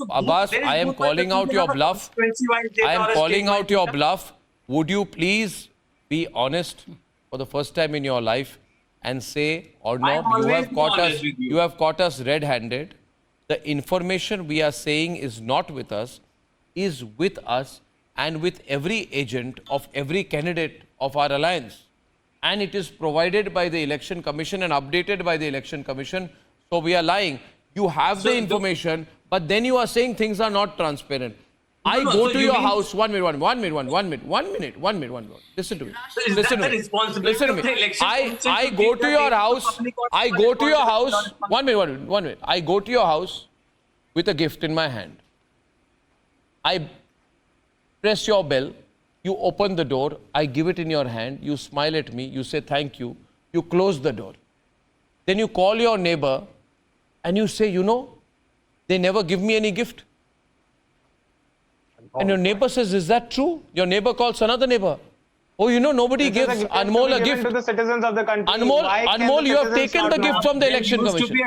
Abbas, I am calling out your bluff. I am calling out your bluff. Would you please be honest for the first time in your life and say, Arnab, you have caught us red-handed. The information we are saying is not with us, is with us and with every agent of every candidate of our alliance. And it is provided by the Election Commission and updated by the Election Commission. So we are lying. You have the information, but then you are saying things are not transparent. I go to your house. One minute. Listen to me. Listen to me. I go to your house. I go to your house. One minute. I go to your house with a gift in my hand. I press your bell. You open the door. I give it in your hand. You smile at me. You say thank you. You close the door. Then you call your neighbor and you say, you know, they never give me any gift. And your neighbor says, is that true? Your neighbor calls another neighbor. Oh, you know, nobody gives Anmol a gift. To the citizens of the country. Anmol, you have taken the gift from the Election Commission.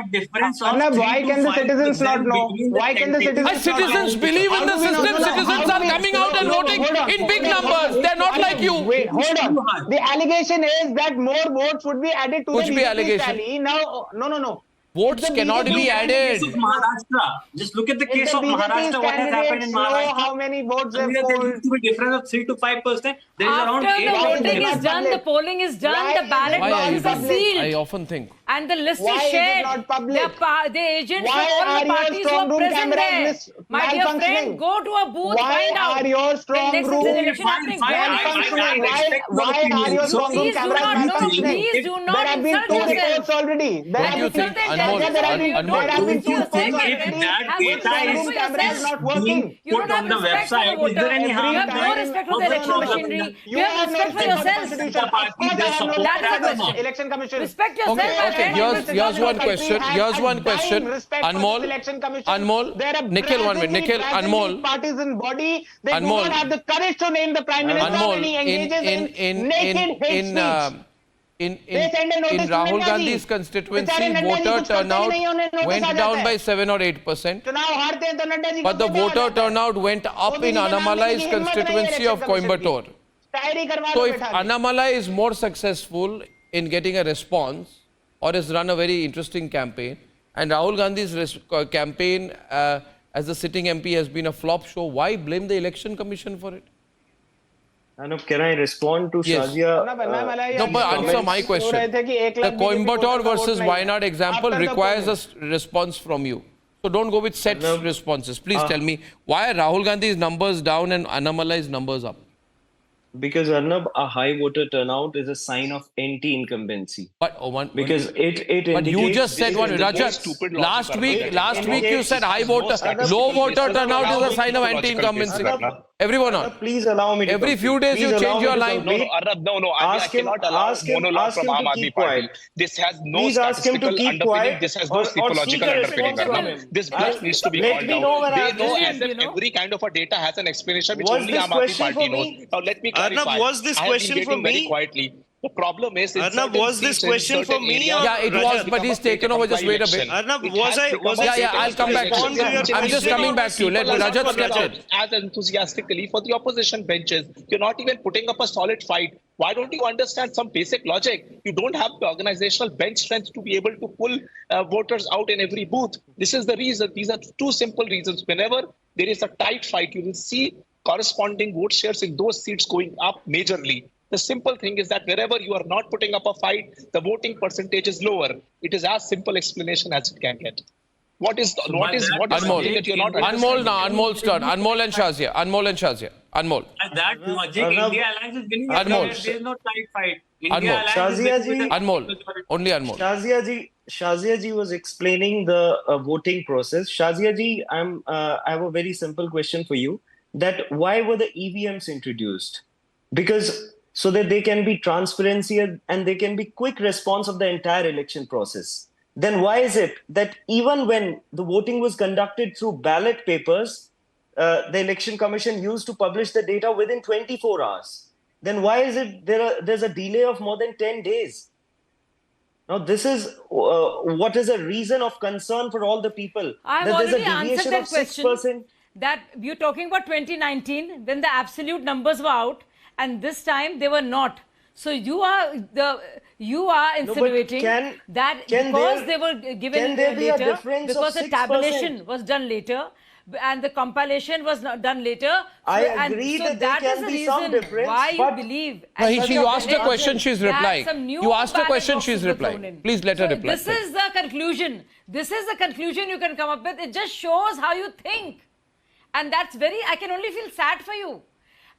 Arnab, why can the citizens not know? Why can the citizens Citizens believe in the system. Citizens are coming out and voting in big numbers. They're not like you. Wait, hold on. The allegation is that more votes would be added to the BJP tally. Now, no. Votes cannot be added. Just look at the case of Maharashtra. What has happened in Maharashtra? How many votes have There used to be a difference of 3 to 5%. There is around 8%. After the voting is done, the polling is done, the ballot boxes are sealed. I often think. And the list is shared. The agents from all the parties were present there. My dear friend, go to a booth, find out. Why are your strong rooms malfunctioning? Why are your strong room cameras malfunctioning? Please do not There have been insult 2 yourself. reports already. There have been 2 cameras not working. You don't have respect for the voter. You have no respect for the election machinery. You have respect for yourself. Election Commission. Respect yourself, my friend. Here's one question. Anmol, Nikhil, 1 minute. Nikhil, Anmol. Partisan body, they do not have the courage to name the Prime Minister when he engages in naked hate speech. In Rahul Gandhi's constituency, voter turnout went down by 7 or 8%. But the voter turnout went up in Annamalai's constituency of Coimbatore. So if Annamalai is more successful in getting a response or has run a very interesting campaign, and Rahul Gandhi's campaign as the sitting MP has been a flop show, why blame the Election Commission for it? Anub, can I respond to Shazia? No, but answer my question. The Coimbatore versus Wayanad example requires a response from you. So don't go with set responses. Please tell me, why are Rahul Gandhi's numbers down and Annamalai's numbers up? Because Arnab, a high voter turnout is a sign of anti-incumbency. But But you just said one. Rajat, last week you said low voter turnout is a sign of anti-incumbency. Everyone on. Please allow me to Every few days you change your line. No, I cannot allow monologue from Aam Aadmi Party. This has no statistical underpinning. This has no psychological underpinning. This bluff needs to be called out. They know as if every kind of a data has an explanation which only Aam Aadmi Party knows. Now let me clarify. Arnab, was this question for me? Very quietly. The problem is... Arnab, was this question for me? Yeah, it was, but he's taken over. Just wait a bit. Arnab, was I... Yeah, I'll come back to you. I'm just coming back to you. Let Rajat step in. As enthusiastically for the opposition benches. You're not even putting up a solid fight. Why don't you understand some basic logic? You don't have the organizational bench strength to be able to pull voters out in every booth. This is the reason. These are 2 simple reasons. Whenever there is a tight fight, you will see corresponding vote shares in those seats going up majorly. The simple thing is that wherever you are not putting up a fight, the voting percentage is lower. It is as simple explanation as it can get. What is something that you're not Anmol now, Anmol's turn. Anmol and Shazia. Anmol. That logic, India Alliance is winning. Anmol. There is no tight fight. Anmol. Only Anmol. Shazia ji was explaining the voting process. Shazia ji, I have a very simple question for you. That why were the EVMs introduced? Because so that they can be transparency and they can be quick response of the entire election process. Then why is it that even when the voting was conducted through ballot papers, the Election Commission used to publish the data within 24 hours? Then why is it there's a delay of more than 10 days? Now, this is what is a reason of concern for all the people. I've that there's a already answered deviation that of question. 6%. That you're talking about 2019 when the absolute numbers were out, and this time they were not. So you are insinuating that because they were given later, because the tabulation was done later, and the compilation was not done later. I agree so that there can is the be some reason difference, why you but- believe. No, and you asked a question, she's that replying. some new You asked a ballot question, boxes she's were replying. thrown in. Please let her So reply. This is the conclusion. This is the conclusion you can come up with. It just shows how you think. And that's I can only feel sad for you.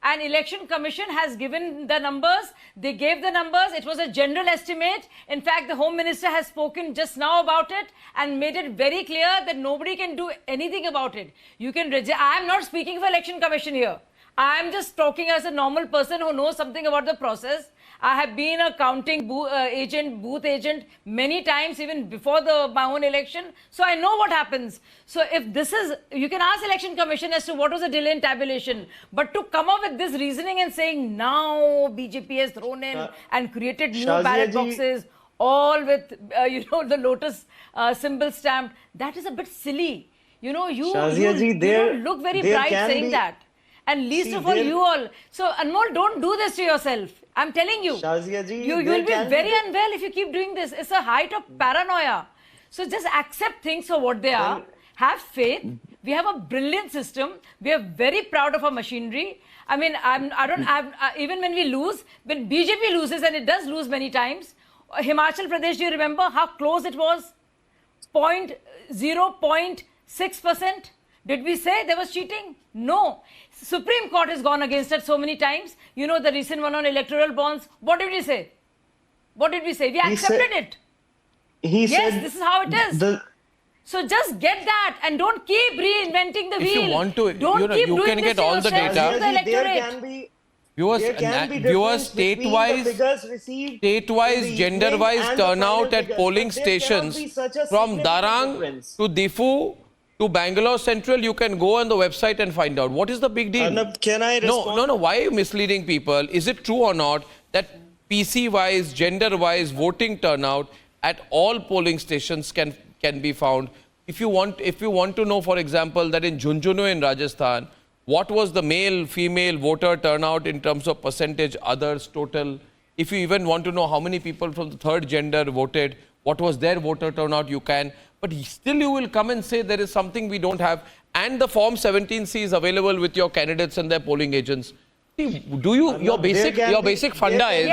An election commission has given the numbers. They gave the numbers. It was a general estimate. In fact, the Home Minister has spoken just now about it and made it very clear that nobody can do anything about it. You can reject. I am not speaking for election commission here. I am just talking as a normal person who knows something about the process. I have been a counting booth agent many times, even before my own election. So I know what happens. So if this is, you can ask election commission as to what was the delay in tabulation. But to come up with this reasoning and saying now BJP has thrown in and created new ballot boxes, all with, the lotus symbol stamped, that is a bit silly. You don't look very bright saying that. And least of all, you all. So, Anmol, don't do this to yourself. I'm telling you. You'll be very unwell if you keep doing this. It's a height of paranoia. So, just accept things for what they are. Have faith. We have a brilliant system. We are very proud of our machinery. I mean, even when we lose, when BJP loses, and it does lose many times, Himachal Pradesh, do you remember how close it was? 0.6%. Did we say there was cheating? No. Supreme Court has gone against it so many times. You know the recent one on electoral bonds. What did we say? What did we say? We accepted it. He yes, said this is how it is. So just get that and don't keep reinventing the wheel. If you want to, don't keep you doing can this get to all the yourself, data. to the electorate. Viewers, statewise, gender-wise turnout at polling stations from Darang to Diffu to Bangalore Central, you can go on the website and find out. What is the big deal? Can I respond? No. Why are you misleading people? Is it true or not that PC-wise, gender-wise voting turnout at all polling stations can be found? If you want to know, for example, that in Jhunjhunu in Rajasthan, what was the male-female voter turnout in terms of percentage, others, total? If you even want to know how many people from the third gender voted, what was their voter turnout, you can. But still you will come and say there is something we don't have. And the Form 17C is available with your candidates and their polling agents. Your basic funda is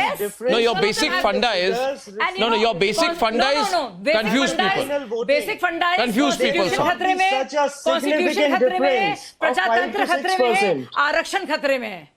confuse people. Basic funda is confuse people. Constitution खतरे में है, प्रजातंत्र खतरे में है, आरक्षण खतरे में है.